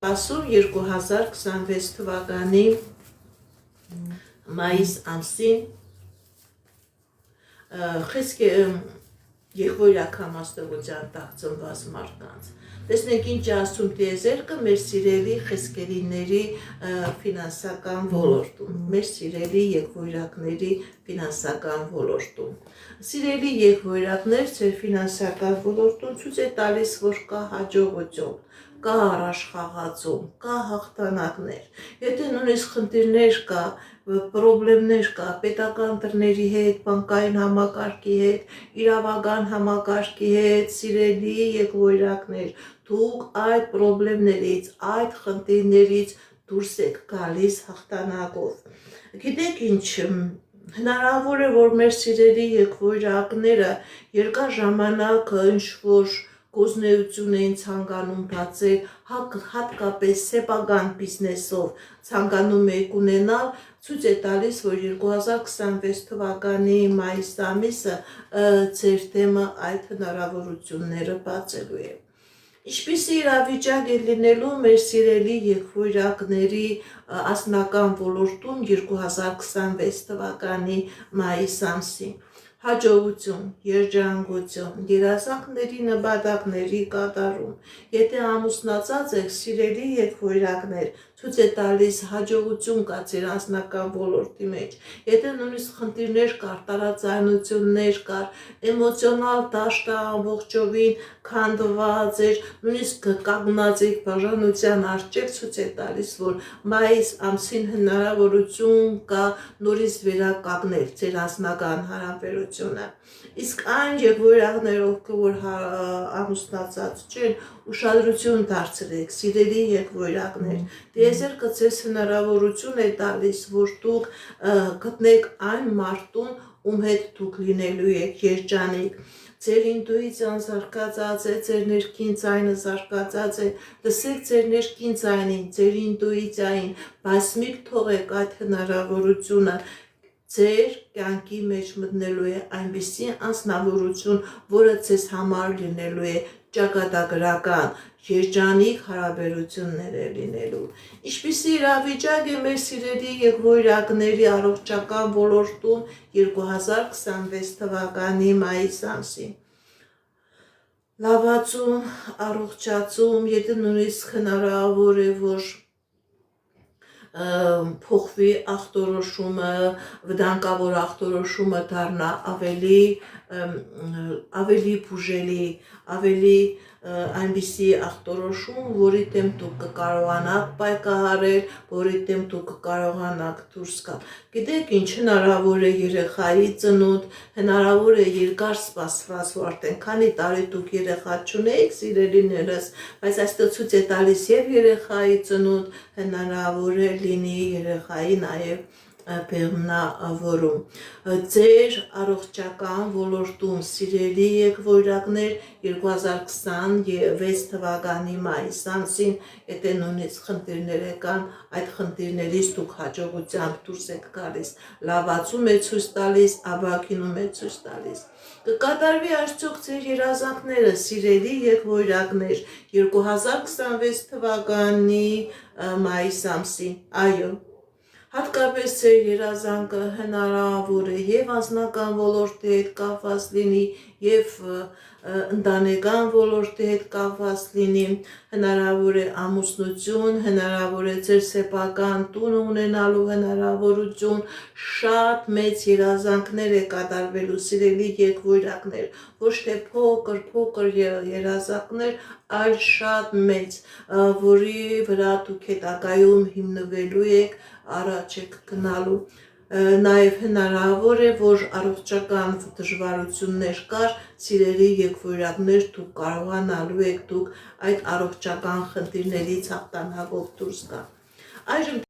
Ասում 2026 թվականի մայիս ամսին խիսկ եղբորակ համաստեղության տակ ծնված մարդկանց։ Տեսնենք ինչ ասում տիեզերքը մեր սիրելի խիսկերիների ֆինանսական ոլորտում, մեր սիրելի եղբորակների ֆինանսական ոլորտում։ Սիրելի եղբորակներ, ձեր ֆինանսական ոլորտում ցույց է տալիս, որ կա հաջողություն, կա առաջխաղացում, կա հաղթանակներ։ Եթե նույնիսկ խնդիրներ կա, պրոբլեմներ կա պետական դռների հետ, բանկային համակարգի հետ, իրավական համակարգի հետ, սիրելի եղբորակներ, դուք այդ պրոբլեմներից, այդ խնդիրներից դուրս եք գալիս հաղթանակով։ Գիտեք ինչ, հնարավոր է, որ մեր սիրելի եղբորակները երկար ժամանակ ինչ-որ գործունեություն էին ցանկանում բացել, հատկապես սեփական բիզնեսով ցանկանում եք ունենալ, ցույց է տալիս, որ 2026 թվականի մայիս ամիսը ձեր դեմը այդ հնարավորությունները բացելու է։ Ինչպիսի իրավիճակ է լինելու մեր սիրելի եղբորակների ասնական ոլորտում 2026 թվականի մայիս ամսին։ Հաջողություն, երջանկություն, երազանքների նպատակների կատարում։ Եթե ամուսնացած եք, սիրելի եղբորակներ, ցույց է տալիս հաջողություն կա ձեր անձնական ոլորտի մեջ։ Եթե նույնիսկ խնդիրներ կար, տարաձայնություններ կար, էմոցիոնալ դաշտը ամբողջովին քանդված էր, նույնիսկ կանգնած եք բաժանության առջև, ցույց է տալիս, որ մայիս ամսին հնարավորություն կա նորից վերականգնել ձեր անձնական հարաբերությունը։ Իսկ այն եղբորակներ, որ ամուսնացած չեն, ուշադրություն դարձրեք, սիրելի եղբորակներ, տիեզերքը ձեզ հնարավորություն է տալիս, որ դուք գտնեք այն մարդուն, ում հետ դուք լինելու եք երջանիկ։ Ձեր ինտուիցիան զարգացած է, ձեր ներքին ձայնը զարգացած է, լսեք ձեր ներքին ձայնին, ձեր ինտուիցիային, բայց մի թողեք այդ հնարավորությունը, ձեր կյանքի մեջ մտնելու է այնպիսի անձնավորություն, որը ձեզ համար լինելու է ճակատագրական, երջանիկ հարաբերություններ է լինելու։ Ինչպիսի իրավիճակ է մեր սիրելի եղբորակների առողջական ոլորտում 2026 թվականի մայիս ամսին։ Լավացում, առողջացում, եթե նույնիսկ հնարավոր է, որ փոխվի ախտորոշումը, վտանգավոր ախտորոշումը դառնա ավելի բուժելի, ավելի այնպիսի ախտորոշում, որի դեմ դուք կկարողանաք պայքարել, որի դեմ դուք կկարողանաք դուրս գալ։ Գիտեք ինչ, հնարավոր է երեխայի ծնունդ, հնարավոր է երկար սպասված, որ արդեն քանի տարի դուք երեխա չունեիք, սիրելիներս, բայց այստեղ ցույց է տալիս եւ երեխայի ծնունդ, հնարավոր է լինի երեխայի նաեւ բեղմնավորում։ Ձեր առողջական ոլորտում, սիրելի եղբորակներ, 2026 թվականի մայիս ամսին, եթե նույնիսկ խնդիրներ կան, այդ խնդիրներից դուք հաջողությամբ դուրս եք գալիս, լավացում է ցույց տալիս, ապակինում է ցույց տալիս։ Կկատարվի արդյոք ձեր երազանքները, սիրելի եղբորակներ, 2026 թվականի մայիս ամսին, այո։ Հատկապես ձեր երազանքը հնարավոր է եւ անձնական ոլորտի հետ կապված լինի, եւ ընտանեկան ոլորտի հետ կապված լինի, հնարավոր է ամուսնություն, հնարավոր է ձեր սեփական տուն ունենալու հնարավորություն, շատ մեծ երազանքներ է կատարվելու, սիրելի եղբորակներ, ոչ թե փոքր երազանքներ, այլ շատ մեծ, որի վրա դուք հետագայում հիմնվելու եք, առաջ եք գնալու։ Նաև հնարավոր է, որ առողջական դժվարություններ կար, սիրելի եղբորակներ, դուք կարողանալու եք դուք այդ առողջական խնդիրներից հաղթանակով դուրս գալ։ Այժմ